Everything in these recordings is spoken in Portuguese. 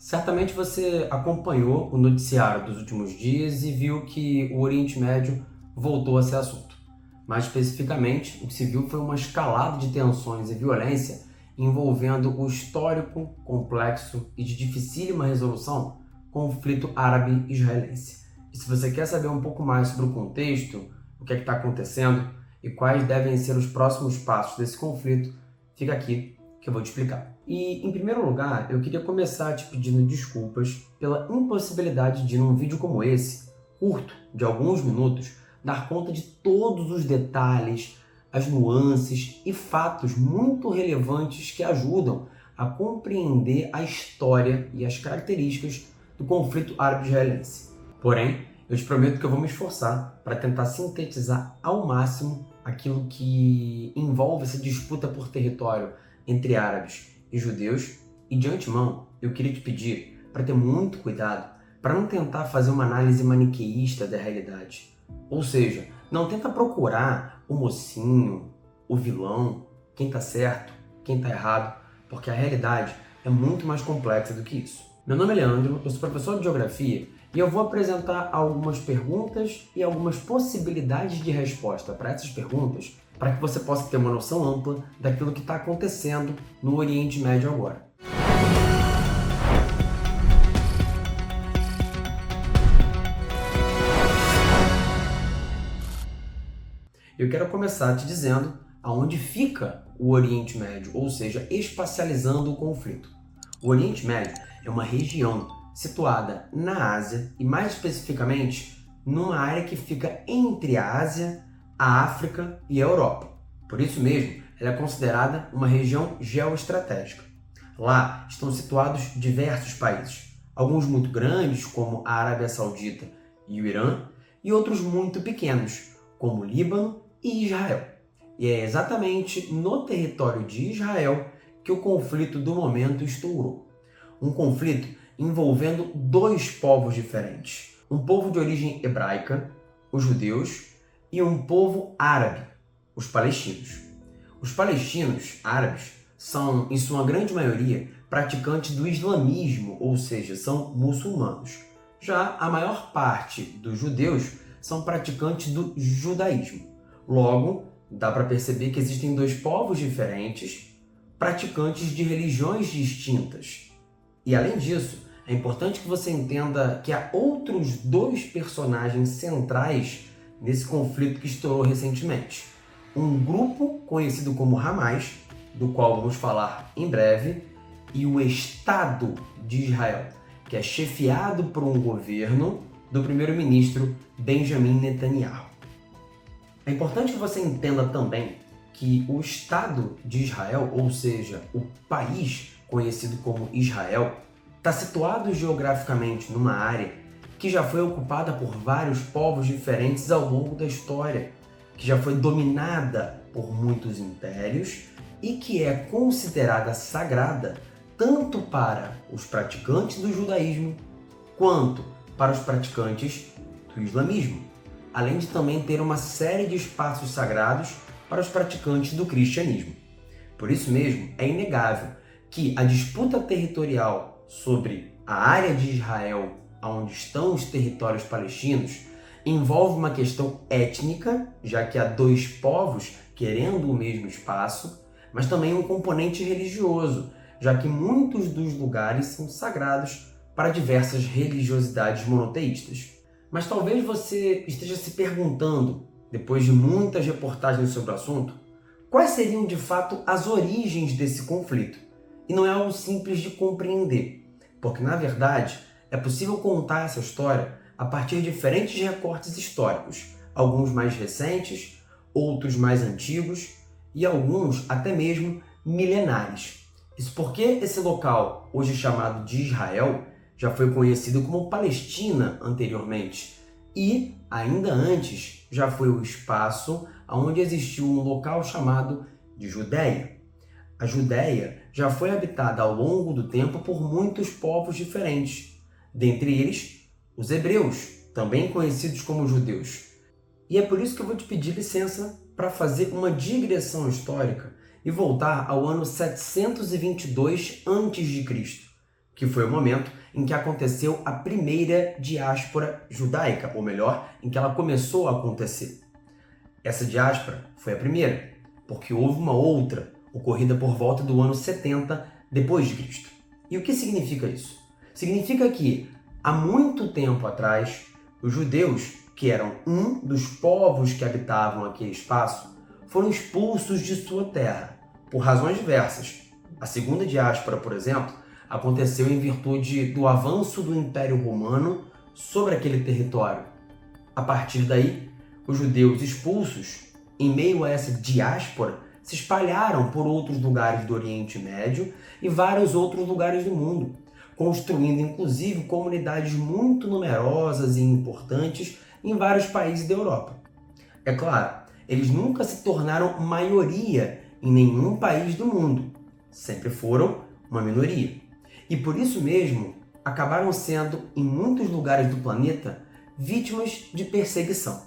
Certamente você acompanhou o noticiário dos últimos dias e viu que o Oriente Médio voltou a ser assunto. Mais especificamente, o que se viu foi uma escalada de tensões e violência envolvendo o histórico, complexo e de dificílima resolução conflito árabe-israelense. E se você quer saber um pouco mais sobre o contexto, o que é que está acontecendo e quais devem ser os próximos passos desse conflito, fica aqui que eu vou te explicar. E, em primeiro lugar, eu queria começar te pedindo desculpas pela impossibilidade de, num vídeo como esse, curto, de alguns minutos, dar conta de todos os detalhes, as nuances e fatos muito relevantes que ajudam a compreender a história e as características do conflito árabe-israelense. Porém, eu te prometo que eu vou me esforçar para tentar sintetizar ao máximo aquilo que envolve essa disputa por território entre árabes e judeus, e de antemão eu queria te pedir para ter muito cuidado para não tentar fazer uma análise maniqueísta da realidade. Ou seja, não tenta procurar o mocinho, o vilão, quem está certo, quem está errado, porque a realidade é muito mais complexa do que isso. Meu nome é Leandro, eu sou professor de Geografia e eu vou apresentar algumas perguntas e algumas possibilidades de resposta para essas perguntas para que você possa ter uma noção ampla daquilo que está acontecendo no Oriente Médio agora. Eu quero começar te dizendo aonde fica o Oriente Médio, ou seja, espacializando o conflito. O Oriente Médio é uma região situada na Ásia e, mais especificamente, numa área que fica entre a Ásia, a África e a Europa. Por isso mesmo, ela é considerada uma região geoestratégica. Lá estão situados diversos países, alguns muito grandes, como a Arábia Saudita e o Irã, e outros muito pequenos, como o Líbano e Israel. E é exatamente no território de Israel que o conflito do momento estourou. Um conflito envolvendo dois povos diferentes. Um povo de origem hebraica, os judeus, e um povo árabe, os palestinos. Os palestinos árabes são, em sua grande maioria, praticantes do islamismo, ou seja, são muçulmanos. Já a maior parte dos judeus são praticantes do judaísmo. Logo, dá para perceber que existem dois povos diferentes, praticantes de religiões distintas. E além disso, é importante que você entenda que há outros dois personagens centrais nesse conflito que estourou recentemente. Um grupo conhecido como Hamas, do qual vamos falar em breve, e o Estado de Israel, que é chefiado por um governo do primeiro-ministro Benjamin Netanyahu. É importante que você entenda também que o Estado de Israel, ou seja, o país conhecido como Israel, está situado geograficamente numa área que já foi ocupada por vários povos diferentes ao longo da história, que já foi dominada por muitos impérios e que é considerada sagrada tanto para os praticantes do judaísmo quanto para os praticantes do islamismo, além de também ter uma série de espaços sagrados para os praticantes do cristianismo. Por isso mesmo, é inegável que a disputa territorial sobre a área de Israel, onde estão os territórios palestinos, envolve uma questão étnica, já que há dois povos querendo o mesmo espaço, mas também um componente religioso, já que muitos dos lugares são sagrados para diversas religiosidades monoteístas. Mas talvez você esteja se perguntando, depois de muitas reportagens sobre o assunto, quais seriam de fato as origens desse conflito. E não é algo simples de compreender, porque na verdade é possível contar essa história a partir de diferentes recortes históricos, alguns mais recentes, outros mais antigos e alguns até mesmo milenares. Isso porque esse local, hoje chamado de Israel, já foi conhecido como Palestina anteriormente e, ainda antes, já foi o espaço onde existiu um local chamado de Judéia. A Judéia já foi habitada ao longo do tempo por muitos povos diferentes, dentre eles os hebreus, também conhecidos como judeus. E é por isso que eu vou te pedir licença para fazer uma digressão histórica e voltar ao ano 722 a.C., que foi o momento em que aconteceu a primeira diáspora judaica, ou melhor, em que ela começou a acontecer. Essa diáspora foi a primeira, porque houve uma outra, ocorrida por volta do ano 70 depois de Cristo. E o que significa isso? Significa que, há muito tempo atrás, os judeus, que eram um dos povos que habitavam aquele espaço, foram expulsos de sua terra, por razões diversas. A segunda diáspora, por exemplo, aconteceu em virtude do avanço do Império Romano sobre aquele território. A partir daí, os judeus expulsos, em meio a essa diáspora, se espalharam por outros lugares do Oriente Médio e vários outros lugares do mundo, construindo inclusive comunidades muito numerosas e importantes em vários países da Europa. É claro, eles nunca se tornaram maioria em nenhum país do mundo, sempre foram uma minoria. E por isso mesmo, acabaram sendo, em muitos lugares do planeta, vítimas de perseguição.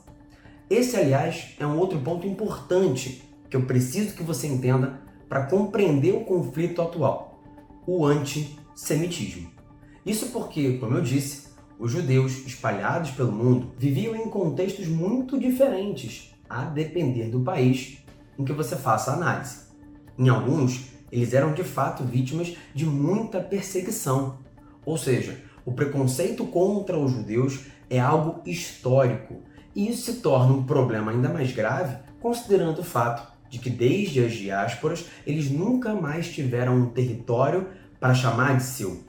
Esse, aliás, é um outro ponto importante que eu preciso que você entenda para compreender o conflito atual, o antissemitismo. Isso porque, como eu disse, os judeus espalhados pelo mundo viviam em contextos muito diferentes, a depender do país em que você faça a análise. Em alguns, eles eram de fato vítimas de muita perseguição. Ou seja, o preconceito contra os judeus é algo histórico, e isso se torna um problema ainda mais grave, considerando o fato de que desde as diásporas eles nunca mais tiveram um território para chamar de seu,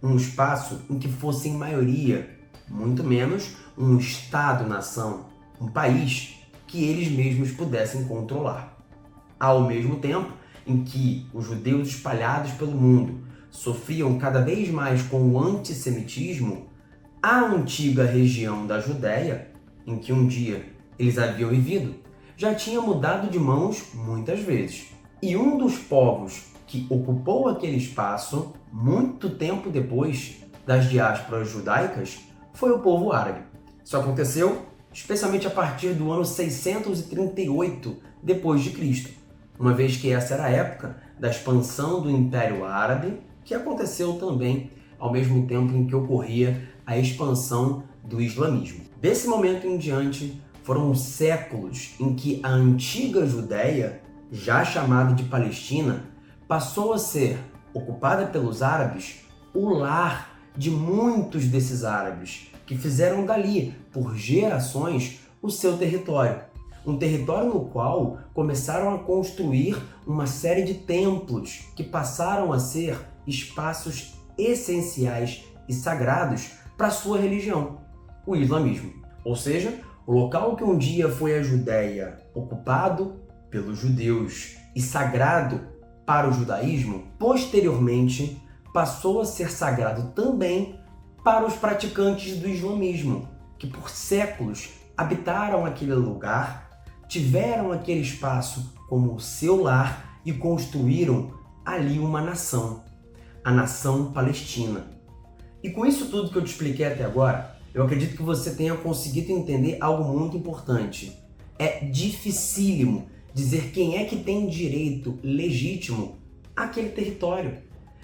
um espaço em que fossem maioria, muito menos um Estado-nação, um país que eles mesmos pudessem controlar. Ao mesmo tempo em que os judeus espalhados pelo mundo sofriam cada vez mais com o antissemitismo, a antiga região da Judéia, em que um dia eles haviam vivido, já tinha mudado de mãos muitas vezes. E um dos povos que ocupou aquele espaço, muito tempo depois das diásporas judaicas, foi o povo árabe. Isso aconteceu especialmente a partir do ano 638 depois de Cristo, uma vez que essa era a época da expansão do Império Árabe, que aconteceu também ao mesmo tempo em que ocorria a expansão do islamismo. Desse momento em diante, foram séculos em que a antiga Judéia, já chamada de Palestina, passou a ser, ocupada pelos árabes, o lar de muitos desses árabes, que fizeram dali, por gerações, o seu território. Um território no qual começaram a construir uma série de templos que passaram a ser espaços essenciais e sagrados para a sua religião, o islamismo. Ou seja, o local que um dia foi a Judéia, ocupado pelos judeus e sagrado para o judaísmo, posteriormente passou a ser sagrado também para os praticantes do islamismo, que por séculos habitaram aquele lugar, tiveram aquele espaço como seu lar e construíram ali uma nação, a nação palestina. E com isso tudo que eu te expliquei até agora, eu acredito que você tenha conseguido entender algo muito importante. É dificílimo dizer quem é que tem direito legítimo àquele território,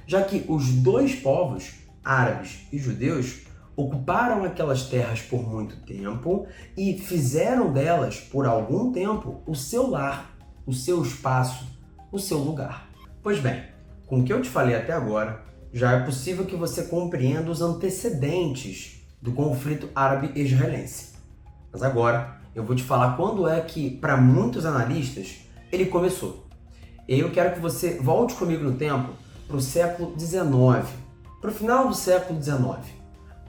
já que os dois povos, árabes e judeus, ocuparam aquelas terras por muito tempo e fizeram delas, por algum tempo, o seu lar, o seu espaço, o seu lugar. Pois bem, com o que eu te falei até agora, já é possível que você compreenda os antecedentes do conflito árabe-israelense. Mas agora eu vou te falar quando é que, para muitos analistas, ele começou. E eu quero que você volte comigo no tempo para o século XIX, para o final do século XIX,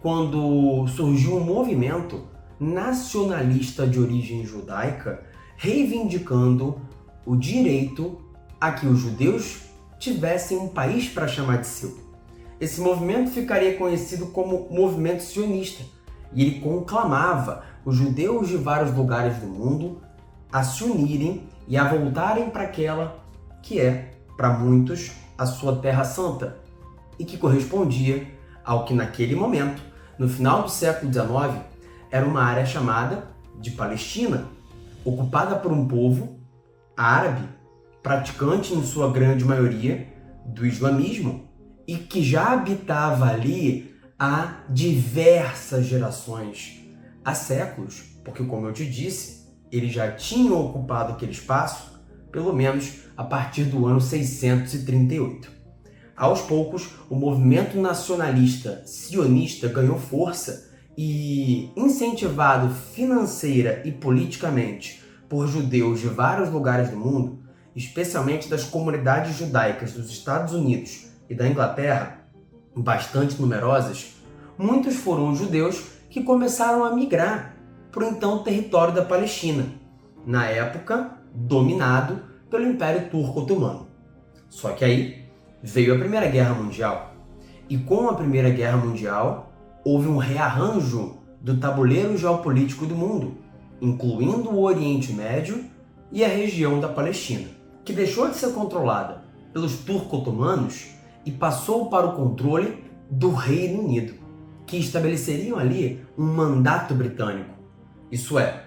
quando surgiu um movimento nacionalista de origem judaica reivindicando o direito a que os judeus tivessem um país para chamar de seu. Esse movimento ficaria conhecido como movimento sionista, e ele conclamava os judeus de vários lugares do mundo a se unirem e a voltarem para aquela que é, para muitos, a sua terra santa, e que correspondia ao que naquele momento, no final do século XIX, era uma área chamada de Palestina, ocupada por um povo árabe, praticante em sua grande maioria do islamismo, e que já habitava ali há diversas gerações, há séculos, porque, como eu te disse, eles já tinham ocupado aquele espaço pelo menos a partir do ano 638. Aos poucos, o movimento nacionalista sionista ganhou força e, incentivado financeira e politicamente por judeus de vários lugares do mundo, especialmente das comunidades judaicas dos Estados Unidos e da Inglaterra, bastante numerosas, muitos foram os judeus que começaram a migrar para o então território da Palestina, na época dominado pelo Império Turco-Otomano. Só que aí veio a Primeira Guerra Mundial, e com a Primeira Guerra Mundial houve um rearranjo do tabuleiro geopolítico do mundo, incluindo o Oriente Médio e a região da Palestina, que deixou de ser controlada pelos turco-otomanos e passou para o controle do Reino Unido, que estabeleceriam ali um mandato britânico. Isso é,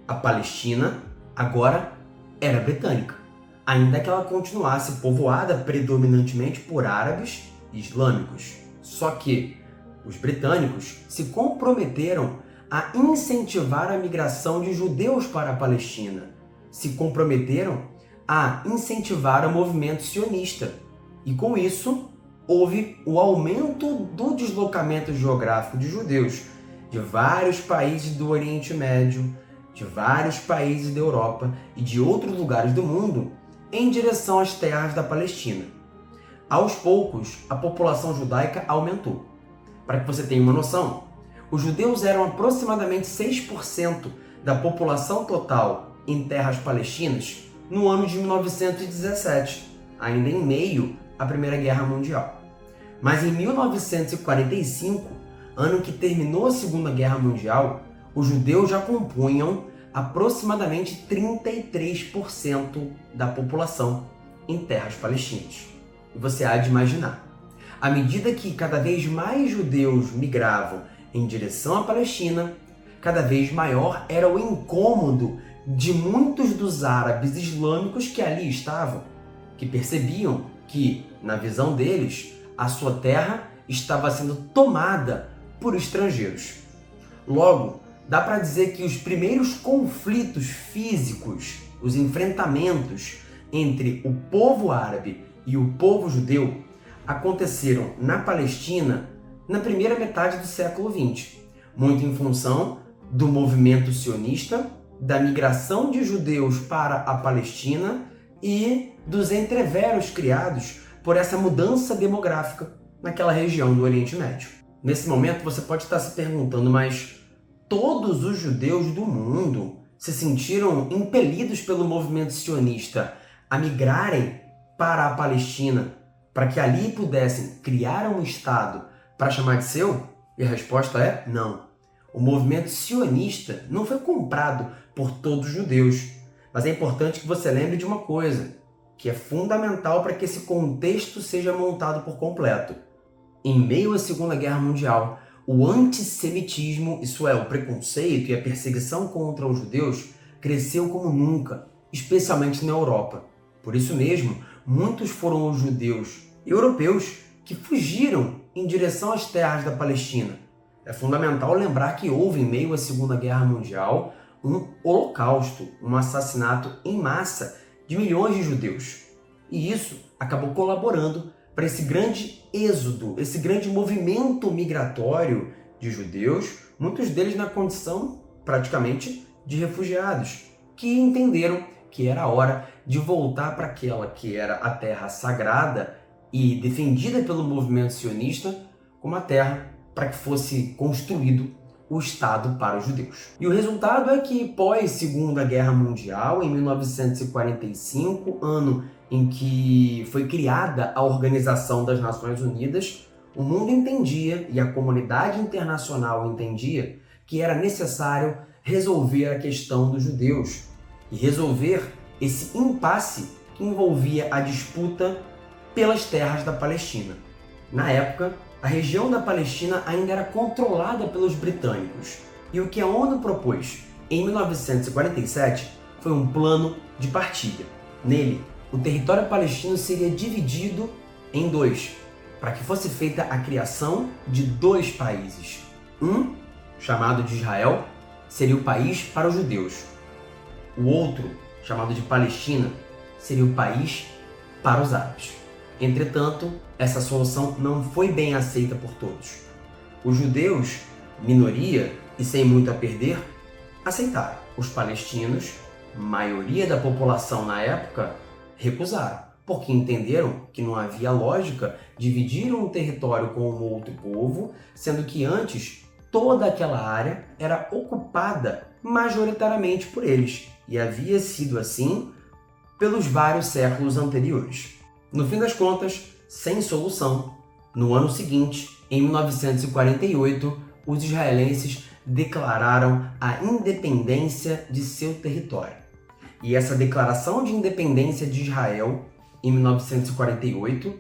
a Palestina agora era britânica, ainda que ela continuasse povoada predominantemente por árabes e islâmicos. Só que os britânicos se comprometeram a incentivar a migração de judeus para a Palestina, se comprometeram a incentivar o movimento sionista. E com isso, houve o aumento do deslocamento geográfico de judeus de vários países do Oriente Médio, de vários países da Europa e de outros lugares do mundo em direção às terras da Palestina. Aos poucos, a população judaica aumentou. Para que você tenha uma noção, os judeus eram aproximadamente 6% da população total em terras palestinas no ano de 1917, ainda em meio à Primeira Guerra Mundial. Mas em 1945, ano que terminou a Segunda Guerra Mundial, os judeus já compunham aproximadamente 33% da população em terras palestinas. E você há de imaginar, à medida que cada vez mais judeus migravam em direção à Palestina, cada vez maior era o incômodo de muitos dos árabes islâmicos que ali estavam, que percebiam que, na visão deles, a sua terra estava sendo tomada por estrangeiros. Logo, dá para dizer que os primeiros conflitos físicos, os enfrentamentos entre o povo árabe e o povo judeu aconteceram na Palestina na primeira metade do século XX, muito em função do movimento sionista, da migração de judeus para a Palestina e dos entreveros criados por essa mudança demográfica naquela região do Oriente Médio. Nesse momento você pode estar se perguntando, mas todos os judeus do mundo se sentiram impelidos pelo movimento sionista a migrarem para a Palestina para que ali pudessem criar um Estado para chamar de seu? E a resposta é não. O movimento sionista não foi comprado por todos os judeus. Mas é importante que você lembre de uma coisa, que é fundamental para que esse contexto seja montado por completo. Em meio à Segunda Guerra Mundial, o antissemitismo, isso é, o preconceito e a perseguição contra os judeus, cresceu como nunca, especialmente na Europa. Por isso mesmo, muitos foram os judeus europeus que fugiram em direção às terras da Palestina. É fundamental lembrar que houve, em meio à Segunda Guerra Mundial, um holocausto, um assassinato em massa de milhões de judeus. E isso acabou colaborando para esse grande êxodo, esse grande movimento migratório de judeus, muitos deles na condição praticamente de refugiados, que entenderam que era a hora de voltar para aquela que era a terra sagrada e defendida pelo movimento sionista como a terra para que fosse construído o Estado para os judeus. E o resultado é que, pós Segunda Guerra Mundial, em 1945, ano em que foi criada a Organização das Nações Unidas, o mundo entendia e a comunidade internacional entendia que era necessário resolver a questão dos judeus e resolver esse impasse que envolvia a disputa pelas terras da Palestina. Na época, a região da Palestina ainda era controlada pelos britânicos. E o que a ONU propôs em 1947 foi um plano de partilha. Nele, o território palestino seria dividido em dois, para que fosse feita a criação de dois países. Um, chamado de Israel, seria o país para os judeus. O outro, chamado de Palestina, seria o país para os árabes. Entretanto, essa solução não foi bem aceita por todos. Os judeus, minoria e sem muito a perder, aceitaram. Os palestinos, maioria da população na época, recusaram, porque entenderam que não havia lógica dividir um território com um outro povo, sendo que antes toda aquela área era ocupada majoritariamente por eles, e havia sido assim pelos vários séculos anteriores. No fim das contas, sem solução, no ano seguinte, em 1948, os israelenses declararam a independência de seu território. E essa declaração de independência de Israel, em 1948,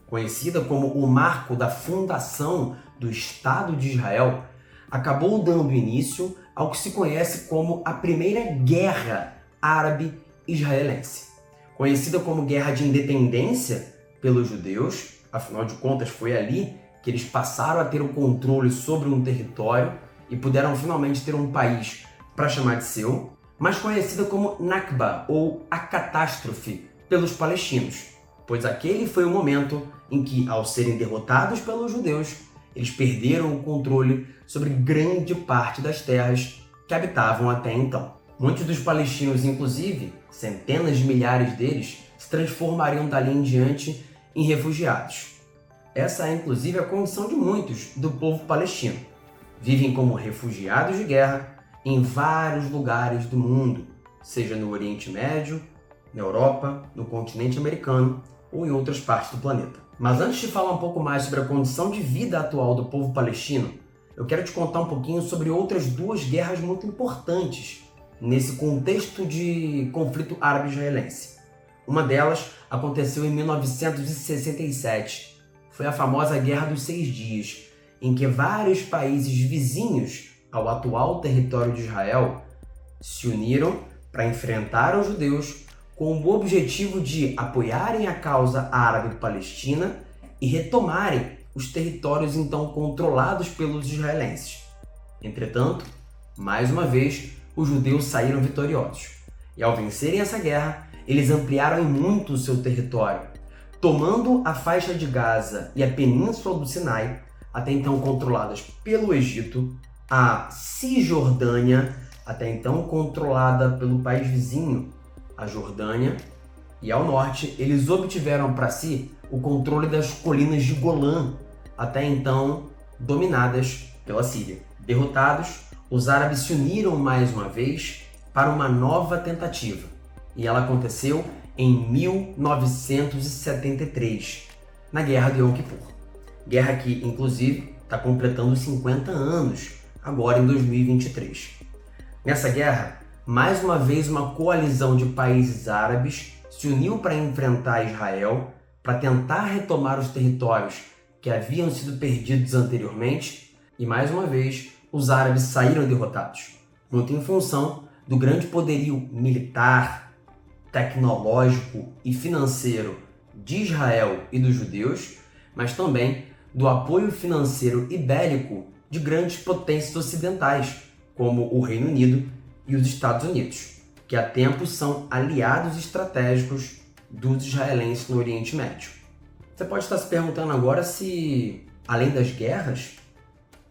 conhecida como o marco da fundação do Estado de Israel, acabou dando início ao que se conhece como a Primeira Guerra Árabe-Israelense. Conhecida como Guerra de Independência pelos judeus, afinal de contas foi ali que eles passaram a ter o controle sobre um território e puderam finalmente ter um país para chamar de seu, mas conhecida como Nakba, ou a catástrofe, pelos palestinos, pois aquele foi o momento em que, ao serem derrotados pelos judeus, eles perderam o controle sobre grande parte das terras que habitavam até então. Muitos dos palestinos, inclusive, centenas de milhares deles, se transformariam dali em diante em refugiados. Essa é, inclusive, a condição de muitos do povo palestino. Vivem como refugiados de guerra em vários lugares do mundo, seja no Oriente Médio, na Europa, no continente americano ou em outras partes do planeta. Mas antes de falar um pouco mais sobre a condição de vida atual do povo palestino, eu quero te contar um pouquinho sobre outras duas guerras muito importantes nesse contexto de conflito árabe-israelense. Uma delas aconteceu em 1967. Foi a famosa Guerra dos 6 Dias, em que vários países vizinhos ao atual território de Israel se uniram para enfrentar os judeus com o objetivo de apoiarem a causa árabe-palestina e retomarem os territórios então controlados pelos israelenses. Entretanto, mais uma vez, os judeus saíram vitoriosos. E ao vencerem essa guerra, eles ampliaram em muito o seu território, tomando a faixa de Gaza e a península do Sinai, até então controladas pelo Egito, a Cisjordânia, até então controlada pelo país vizinho, a Jordânia, e ao norte eles obtiveram para si o controle das colinas de Golã, até então dominadas pela Síria. Derrotados, os árabes se uniram mais uma vez para uma nova tentativa, e ela aconteceu em 1973, na Guerra de Yom Kippur. Guerra que, inclusive, está completando 50 anos, agora em 2023. Nessa guerra, mais uma vez uma coalizão de países árabes se uniu para enfrentar Israel, para tentar retomar os territórios que haviam sido perdidos anteriormente, e mais uma vez os árabes saíram derrotados, muito em função do grande poderio militar, tecnológico e financeiro de Israel e dos judeus, mas também do apoio financeiro e bélico de grandes potências ocidentais, como o Reino Unido e os Estados Unidos, que há tempos são aliados estratégicos dos israelenses no Oriente Médio. Você pode estar se perguntando agora se, além das guerras,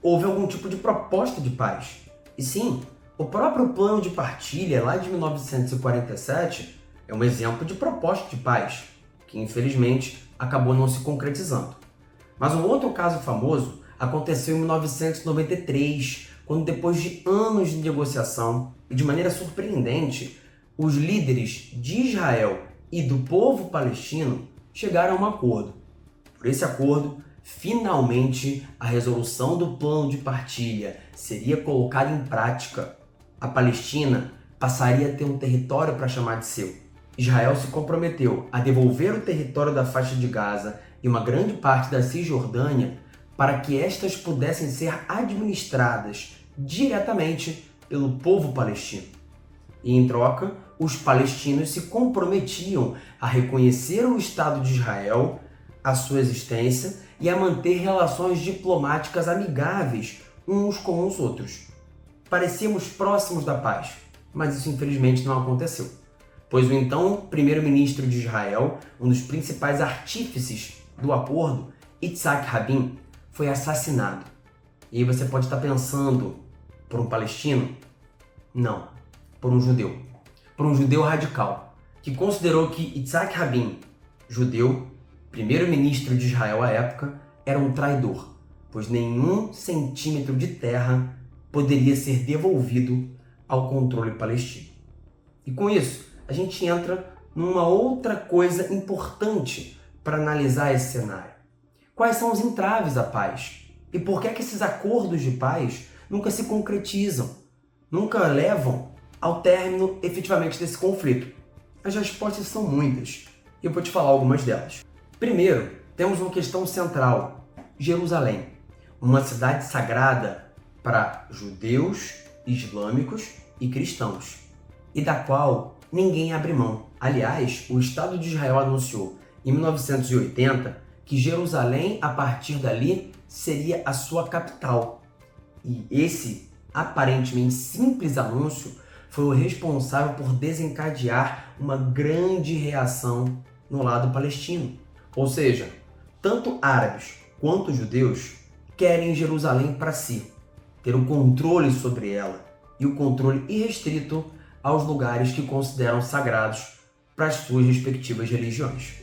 houve algum tipo de proposta de paz. E sim, o próprio Plano de Partilha, lá de 1947, é um exemplo de proposta de paz, que infelizmente acabou não se concretizando. Mas um outro caso famoso aconteceu em 1993, quando depois de anos de negociação e de maneira surpreendente, os líderes de Israel e do povo palestino chegaram a um acordo. Por esse acordo, finalmente a resolução do plano de partilha seria colocada em prática. A Palestina passaria a ter um território para chamar de seu. Israel se comprometeu a devolver o território da faixa de Gaza e uma grande parte da Cisjordânia para que estas pudessem ser administradas diretamente pelo povo palestino. E em troca, os palestinos se comprometiam a reconhecer o Estado de Israel, a sua existência e a manter relações diplomáticas amigáveis uns com os outros. Parecíamos próximos da paz, mas isso infelizmente não aconteceu, pois o então primeiro-ministro de Israel, um dos principais artífices do acordo, Yitzhak Rabin, foi assassinado. E aí você pode estar pensando, por um palestino? Não, por um judeu. Por um judeu radical, que considerou que Yitzhak Rabin, judeu, primeiro-ministro de Israel à época, era um traidor, pois nenhum centímetro de terra poderia ser devolvido ao controle palestino. E com isso, a gente entra numa outra coisa importante para analisar esse cenário. Quais são os entraves à paz? E por que é que esses acordos de paz nunca se concretizam, nunca levam ao término efetivamente desse conflito? As respostas são muitas, e eu vou te falar algumas delas. Primeiro, temos uma questão central: Jerusalém, uma cidade sagrada para judeus, islâmicos e cristãos, e da qual ninguém abre mão. Aliás, o Estado de Israel anunciou em 1980 que Jerusalém, a partir dali, seria a sua capital. E esse aparentemente simples anúncio foi o responsável por desencadear uma grande reação no lado palestino. Ou seja, tanto árabes quanto judeus querem Jerusalém para si, ter o controle sobre ela e o controle irrestrito aos lugares que consideram sagrados para as suas respectivas religiões.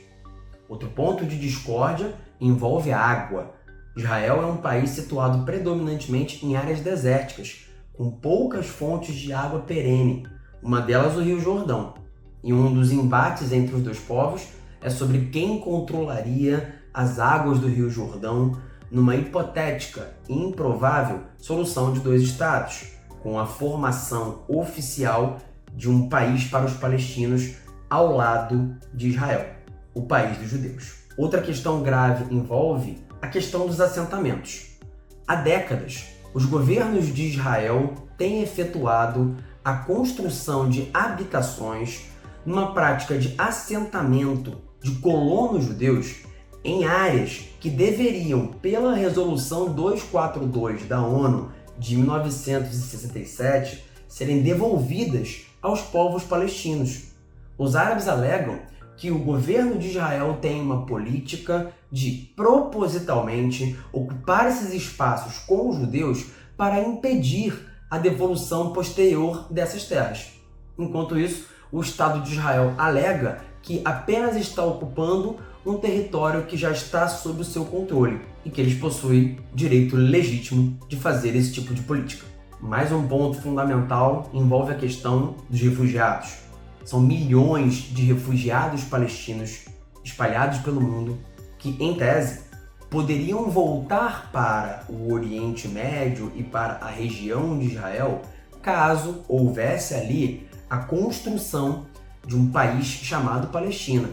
Outro ponto de discórdia envolve a água. Israel é um país situado predominantemente em áreas desérticas, com poucas fontes de água perene, uma delas o Rio Jordão. E um dos embates entre os dois povos é sobre quem controlaria as águas do Rio Jordão numa hipotética e improvável solução de dois estados, com a formação oficial de um país para os palestinos ao lado de Israel, o país dos judeus. Outra questão grave envolve a questão dos assentamentos. Há décadas, os governos de Israel têm efetuado a construção de habitações numa prática de assentamento de colonos judeus em áreas que deveriam, pela Resolução 242 da ONU de 1967, serem devolvidas aos povos palestinos. Os árabes alegam que o governo de Israel tem uma política de propositalmente ocupar esses espaços com os judeus para impedir a devolução posterior dessas terras. Enquanto isso, o Estado de Israel alega que apenas está ocupando um território que já está sob o seu controle e que eles possuem direito legítimo de fazer esse tipo de política. Mais um ponto fundamental envolve a questão dos refugiados. São milhões de refugiados palestinos espalhados pelo mundo que, em tese, poderiam voltar para o Oriente Médio e para a região de Israel caso houvesse ali a construção de um país chamado Palestina.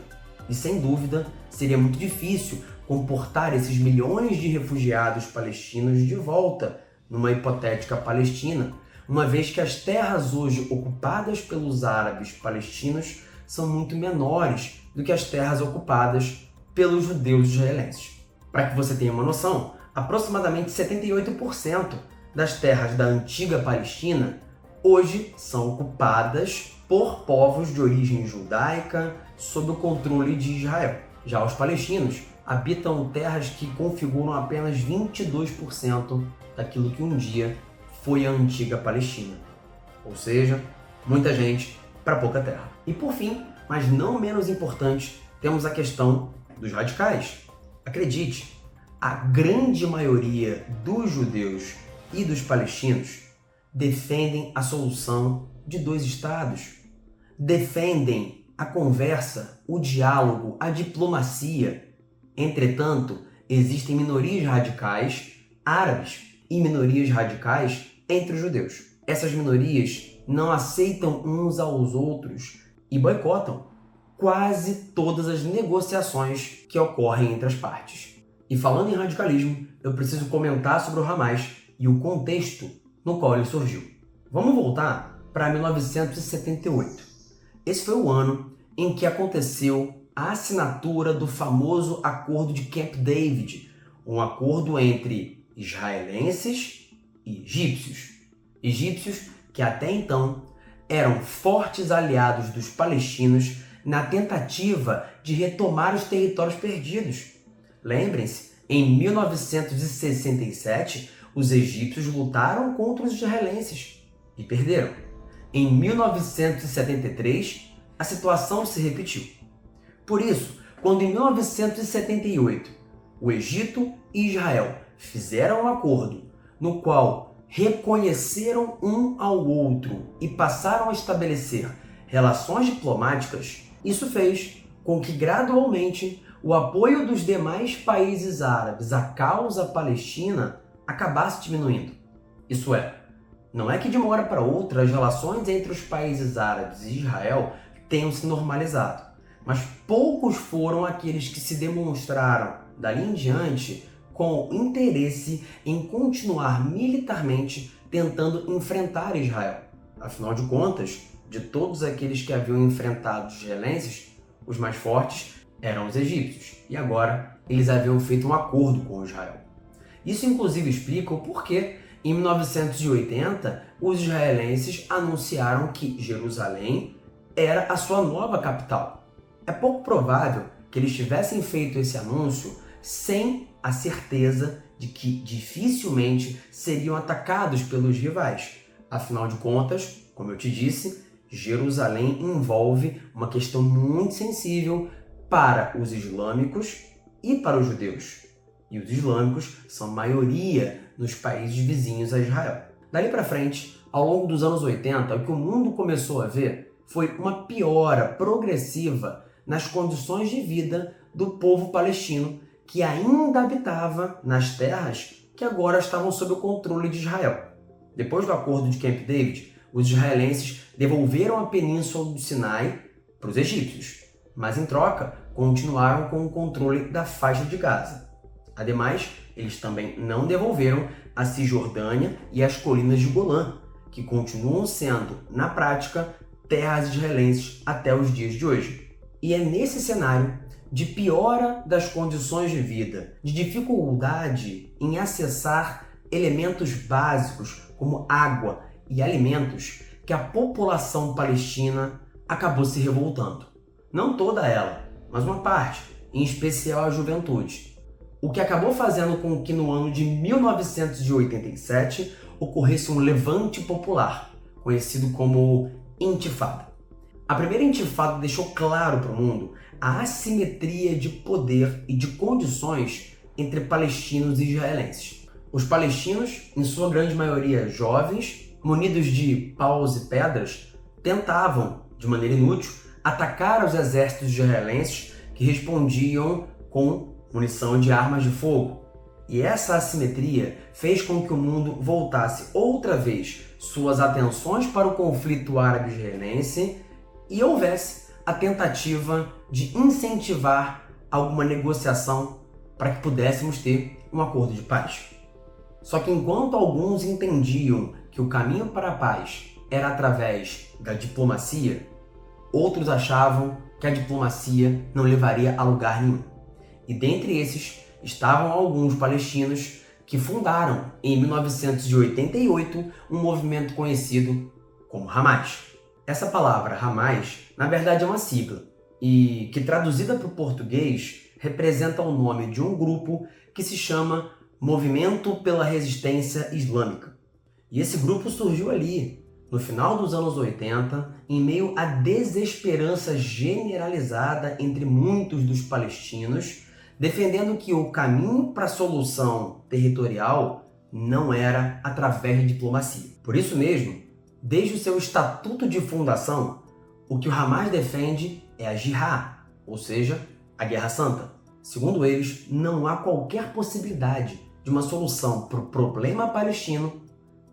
E, sem dúvida, seria muito difícil comportar esses milhões de refugiados palestinos de volta numa hipotética Palestina, uma vez que as terras hoje ocupadas pelos árabes palestinos são muito menores do que as terras ocupadas pelos judeus israelenses. Para que você tenha uma noção, aproximadamente 78% das terras da antiga Palestina hoje são ocupadas por povos de origem judaica sob o controle de Israel. Já os palestinos habitam terras que configuram apenas 22% daquilo que um dia foi a antiga Palestina. Ou seja, muita gente para pouca terra. E por fim, mas não menos importante, temos a questão dos radicais. Acredite, a grande maioria dos judeus e dos palestinos defendem a solução de dois estados. Defendem a conversa, o diálogo, a diplomacia. Entretanto, existem minorias radicais árabes e minorias radicais entre os judeus. Essas minorias não aceitam uns aos outros e boicotam quase todas as negociações que ocorrem entre as partes. E falando em radicalismo, eu preciso comentar sobre o Hamas e o contexto no qual ele surgiu. Vamos voltar para 1978. Esse foi o ano em que aconteceu a assinatura do famoso Acordo de Camp David, um acordo entre israelenses e egípcios. Egípcios que até então eram fortes aliados dos palestinos na tentativa de retomar os territórios perdidos. Lembrem-se, em 1967, os egípcios lutaram contra os israelenses e perderam. Em 1973, a situação se repetiu. Por isso, quando em 1978 o Egito e Israel fizeram um acordo no qual reconheceram um ao outro e passaram a estabelecer relações diplomáticas, isso fez com que gradualmente o apoio dos demais países árabes à causa palestina acabasse diminuindo. Isso é, não é que de uma hora para outra as relações entre os países árabes e Israel tenham se normalizado, mas poucos foram aqueles que se demonstraram, dali em diante, com interesse em continuar militarmente tentando enfrentar Israel. Afinal de contas, de todos aqueles que haviam enfrentado os israelenses, os mais fortes eram os egípcios, e agora eles haviam feito um acordo com Israel. Isso inclusive explica o porquê, em 1980, os israelenses anunciaram que Jerusalém era a sua nova capital. É pouco provável que eles tivessem feito esse anúncio sem a certeza de que dificilmente seriam atacados pelos rivais. Afinal de contas, como eu te disse, Jerusalém envolve uma questão muito sensível para os islâmicos e para os judeus. E os islâmicos são maioria nos países vizinhos a Israel. Dali para frente, ao longo dos anos 80, o que o mundo começou a ver foi uma piora progressiva nas condições de vida do povo palestino que ainda habitava nas terras que agora estavam sob o controle de Israel. Depois do acordo de Camp David, os israelenses devolveram a península do Sinai para os egípcios, mas em troca continuaram com o controle da faixa de Gaza. Ademais, eles também não devolveram a Cisjordânia e as colinas de Golã, que continuam sendo, na prática, terras israelenses até os dias de hoje. E é nesse cenário de piora das condições de vida, de dificuldade em acessar elementos básicos como água e alimentos, que a população palestina acabou se revoltando. Não toda ela, mas uma parte, em especial a juventude. O que acabou fazendo com que no ano de 1987 ocorresse um levante popular, conhecido como Intifada. A primeira Intifada deixou claro para o mundo a assimetria de poder e de condições entre palestinos e israelenses. Os palestinos, em sua grande maioria jovens, munidos de paus e pedras, tentavam, de maneira inútil, atacar os exércitos israelenses que respondiam com munição de armas de fogo. E essa assimetria fez com que o mundo voltasse outra vez suas atenções para o conflito árabe-israelense e houvesse a tentativa de incentivar alguma negociação para que pudéssemos ter um acordo de paz. Só que enquanto alguns entendiam que o caminho para a paz era através da diplomacia, outros achavam que a diplomacia não levaria a lugar nenhum. E dentre esses estavam alguns palestinos que fundaram, em 1988, um movimento conhecido como Hamas. Essa palavra Hamas, na verdade, é uma sigla, e que traduzida para o português representa o nome de um grupo que se chama Movimento pela Resistência Islâmica. E esse grupo surgiu ali, no final dos anos 80, em meio à desesperança generalizada entre muitos dos palestinos, defendendo que o caminho para a solução territorial não era através de diplomacia. Por isso mesmo, desde o seu estatuto de fundação, o que o Hamas defende é a Jihad, ou seja, a Guerra Santa. Segundo eles, não há qualquer possibilidade de uma solução para o problema palestino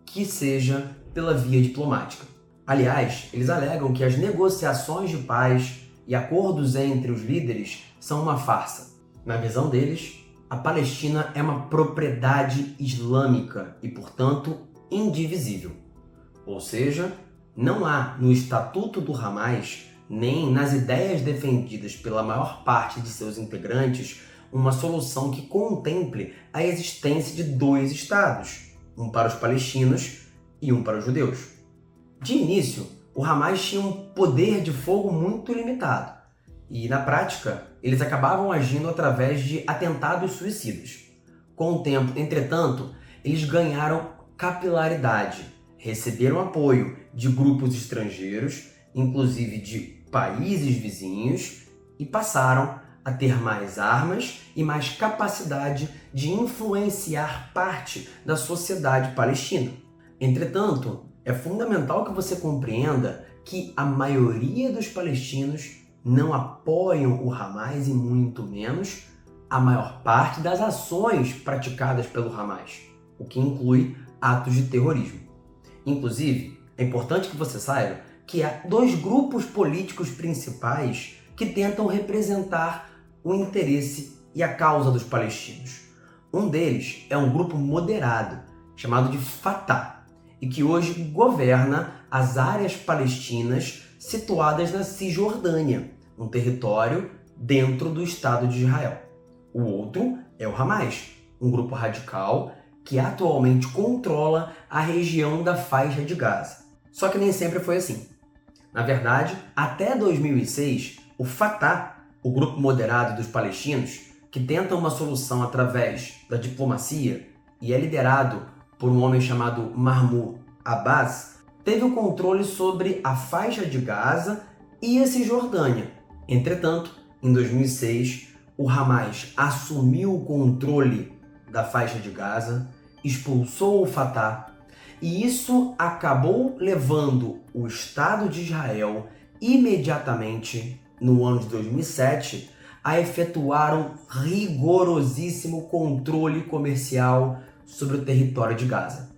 que seja pela via diplomática. Aliás, eles alegam que as negociações de paz e acordos entre os líderes são uma farsa. Na visão deles, a Palestina é uma propriedade islâmica e, portanto, indivisível. Ou seja, não há no estatuto do Hamas, nem nas ideias defendidas pela maior parte de seus integrantes, uma solução que contemple a existência de dois estados, um para os palestinos e um para os judeus. De início, o Hamas tinha um poder de fogo muito limitado e, na prática, eles acabavam agindo através de atentados suicidas. Com o tempo, entretanto, eles ganharam capilaridade, receberam apoio de grupos estrangeiros, inclusive de países vizinhos, e passaram a ter mais armas e mais capacidade de influenciar parte da sociedade palestina. Entretanto, é fundamental que você compreenda que a maioria dos palestinos não apoiam o Hamas e muito menos a maior parte das ações praticadas pelo Hamas, o que inclui atos de terrorismo. Inclusive, é importante que você saiba que há dois grupos políticos principais que tentam representar o interesse e a causa dos palestinos. Um deles é um grupo moderado, chamado de Fatah, e que hoje governa as áreas palestinas situadas na Cisjordânia, um território dentro do Estado de Israel. O outro é o Hamas, um grupo radical que atualmente controla a região da faixa de Gaza. Só que nem sempre foi assim. Na verdade, até 2006, o Fatah, o grupo moderado dos palestinos, que tenta uma solução através da diplomacia e é liderado por um homem chamado Mahmoud Abbas, teve o controle sobre a faixa de Gaza e a Cisjordânia. Entretanto, em 2006, o Hamas assumiu o controle da faixa de Gaza, expulsou o Fatah, e isso acabou levando o Estado de Israel imediatamente, no ano de 2007, a efetuar um rigorosíssimo controle comercial sobre o território de Gaza.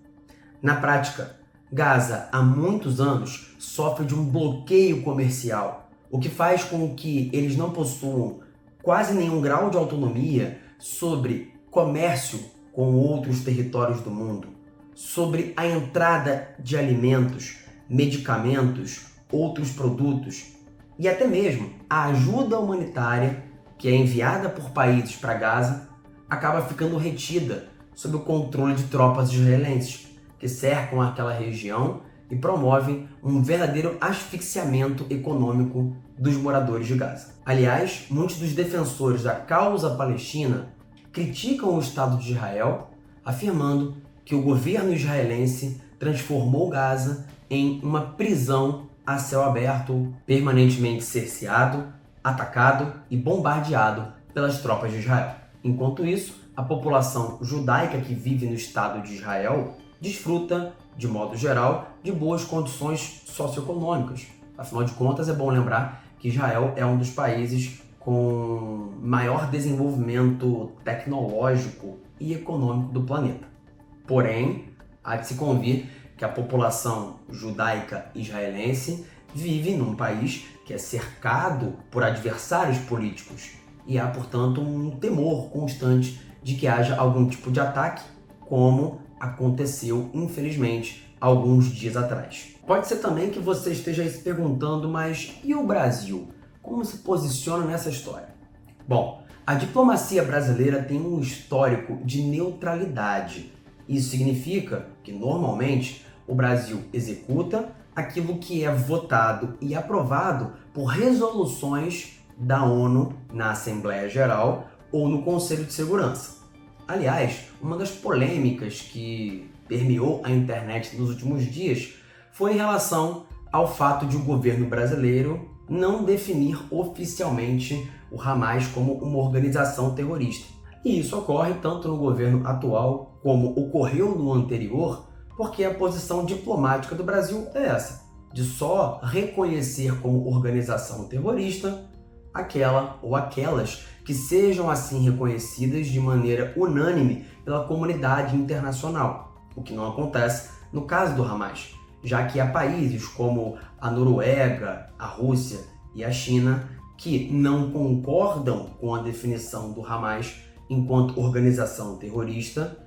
Na prática, Gaza há muitos anos sofre de um bloqueio comercial, o que faz com que eles não possuam quase nenhum grau de autonomia sobre comércio com outros territórios do mundo, sobre a entrada de alimentos, medicamentos, outros produtos e até mesmo a ajuda humanitária que é enviada por países para Gaza acaba ficando retida sob o controle de tropas israelenses que cercam aquela região e promovem um verdadeiro asfixiamento econômico dos moradores de Gaza. Aliás, muitos dos defensores da causa palestina criticam o Estado de Israel, afirmando que o governo israelense transformou Gaza em uma prisão a céu aberto, permanentemente cerceado, atacado e bombardeado pelas tropas de Israel. Enquanto isso, a população judaica que vive no Estado de Israel desfruta, de modo geral, de boas condições socioeconômicas. Afinal de contas, é bom lembrar que Israel é um dos países com maior desenvolvimento tecnológico e econômico do planeta. Porém, há de se convir que a população judaica israelense vive num país que é cercado por adversários políticos e há, portanto, um temor constante de que haja algum tipo de ataque, como aconteceu, infelizmente, alguns dias atrás. Pode ser também que você esteja se perguntando, mas e o Brasil? Como se posiciona nessa história? Bom, a diplomacia brasileira tem um histórico de neutralidade. Isso significa que, normalmente, o Brasil executa aquilo que é votado e aprovado por resoluções da ONU na Assembleia Geral ou no Conselho de Segurança. Aliás, uma das polêmicas que permeou a internet nos últimos dias foi em relação ao fato de o governo brasileiro não definir oficialmente o Hamas como uma organização terrorista. E isso ocorre tanto no governo atual como ocorreu no anterior, porque a posição diplomática do Brasil é essa, de só reconhecer como organização terrorista aquela ou aquelas que sejam assim reconhecidas de maneira unânime pela comunidade internacional, o que não acontece no caso do Hamas, já que há países como a Noruega, a Rússia e a China que não concordam com a definição do Hamas enquanto organização terrorista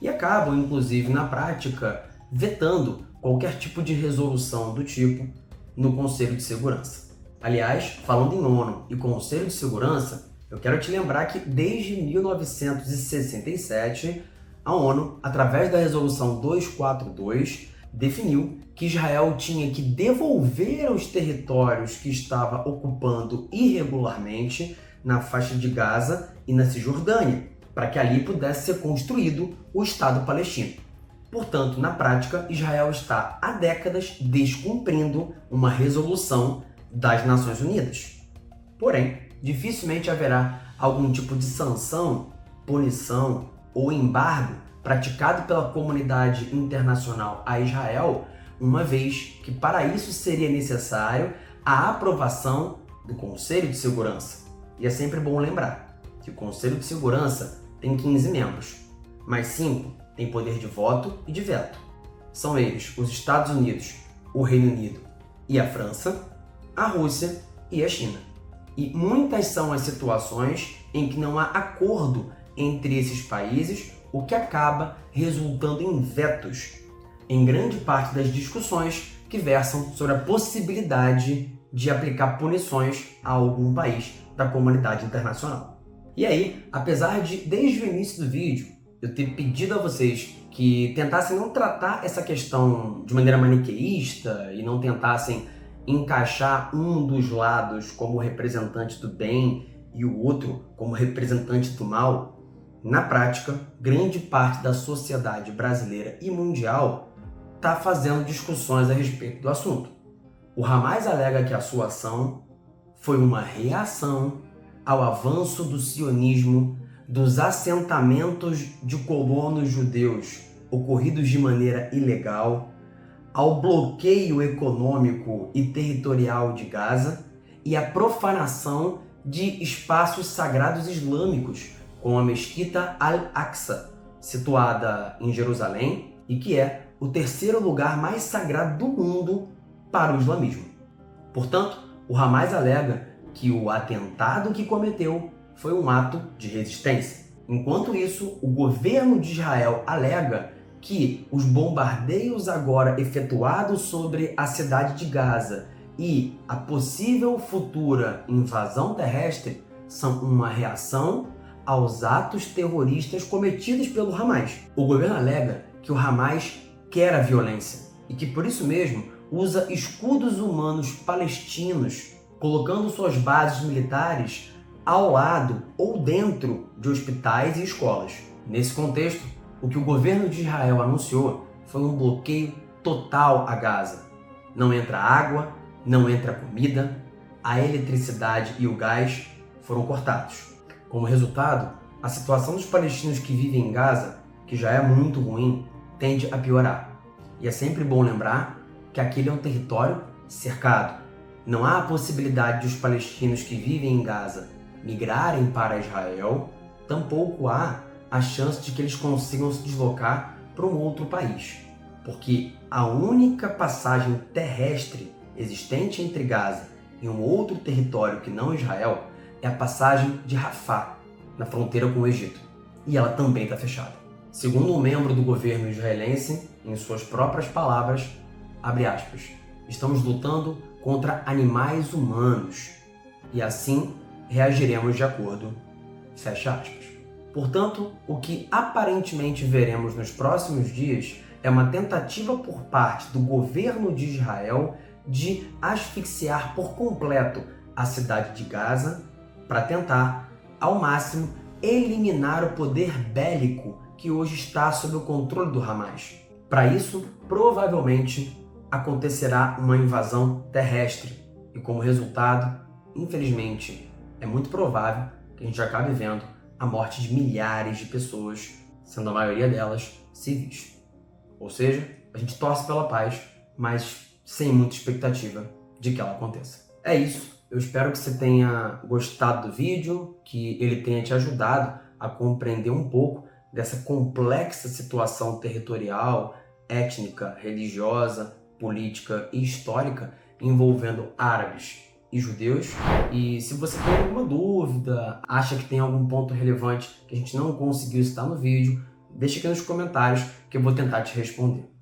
e acabam, inclusive, na prática, vetando qualquer tipo de resolução do tipo no Conselho de Segurança. Aliás, falando em ONU e Conselho de Segurança, Eu quero te lembrar que desde 1967, a ONU, através da Resolução 242, definiu que Israel tinha que devolver os territórios que estava ocupando irregularmente na faixa de Gaza e na Cisjordânia, para que ali pudesse ser construído o Estado palestino. Portanto, na prática, Israel está há décadas descumprindo uma resolução das Nações Unidas. Porém, dificilmente haverá algum tipo de sanção, punição ou embargo praticado pela comunidade internacional a Israel, uma vez que para isso seria necessário a aprovação do Conselho de Segurança. E é sempre bom lembrar que o Conselho de Segurança tem 15 membros, mas 5 têm poder de voto e de veto. São eles os Estados Unidos, o Reino Unido e a França, a Rússia e a China. E muitas são as situações em que não há acordo entre esses países, o que acaba resultando em vetos em grande parte das discussões que versam sobre a possibilidade de aplicar punições a algum país da comunidade internacional. E aí, apesar de, desde o início do vídeo, eu ter pedido a vocês que tentassem não tratar essa questão de maneira maniqueísta e não tentassem encaixar um dos lados como representante do bem e o outro como representante do mal, na prática, grande parte da sociedade brasileira e mundial está fazendo discussões a respeito do assunto. O Hamas alega que a sua ação foi uma reação ao avanço do sionismo, dos assentamentos de colonos judeus ocorridos de maneira ilegal, ao bloqueio econômico e territorial de Gaza e à profanação de espaços sagrados islâmicos, como a Mesquita Al-Aqsa, situada em Jerusalém e que é o terceiro lugar mais sagrado do mundo para o islamismo. Portanto, o Hamas alega que o atentado que cometeu foi um ato de resistência. Enquanto isso, o governo de Israel alega que os bombardeios agora efetuados sobre a cidade de Gaza e a possível futura invasão terrestre são uma reação aos atos terroristas cometidos pelo Hamas. O governo alega que o Hamas quer a violência e que por isso mesmo usa escudos humanos palestinos, colocando suas bases militares ao lado ou dentro de hospitais e escolas. Nesse contexto, o que o governo de Israel anunciou foi um bloqueio total a Gaza. Não entra água, não entra comida, a eletricidade e o gás foram cortados. Como resultado, a situação dos palestinos que vivem em Gaza, que já é muito ruim, tende a piorar. E é sempre bom lembrar que aquele é um território cercado. Não há a possibilidade de os palestinos que vivem em Gaza migrarem para Israel, tampouco há a chance de que eles consigam se deslocar para um outro país, porque a única passagem terrestre existente entre Gaza e um outro território que não Israel é a passagem de Rafah, na fronteira com o Egito, e ela também está fechada. Segundo um membro do governo israelense, em suas próprias palavras, abre aspas, estamos lutando contra animais humanos e assim reagiremos de acordo, fecha aspas. Portanto, o que aparentemente veremos nos próximos dias é uma tentativa por parte do governo de Israel de asfixiar por completo a cidade de Gaza para tentar, ao máximo, eliminar o poder bélico que hoje está sob o controle do Hamas. Para isso, provavelmente, acontecerá uma invasão terrestre e, como resultado, infelizmente, é muito provável que a gente acabe vendo a morte de milhares de pessoas, sendo a maioria delas civis. Ou seja, a gente torce pela paz, mas sem muita expectativa de que ela aconteça. É isso. Eu espero que você tenha gostado do vídeo, que ele tenha te ajudado a compreender um pouco dessa complexa situação territorial, étnica, religiosa, política e histórica envolvendo árabes e judeus. E se você tem alguma dúvida, acha que tem algum ponto relevante que a gente não conseguiu citar no vídeo, deixa aqui nos comentários que eu vou tentar te responder.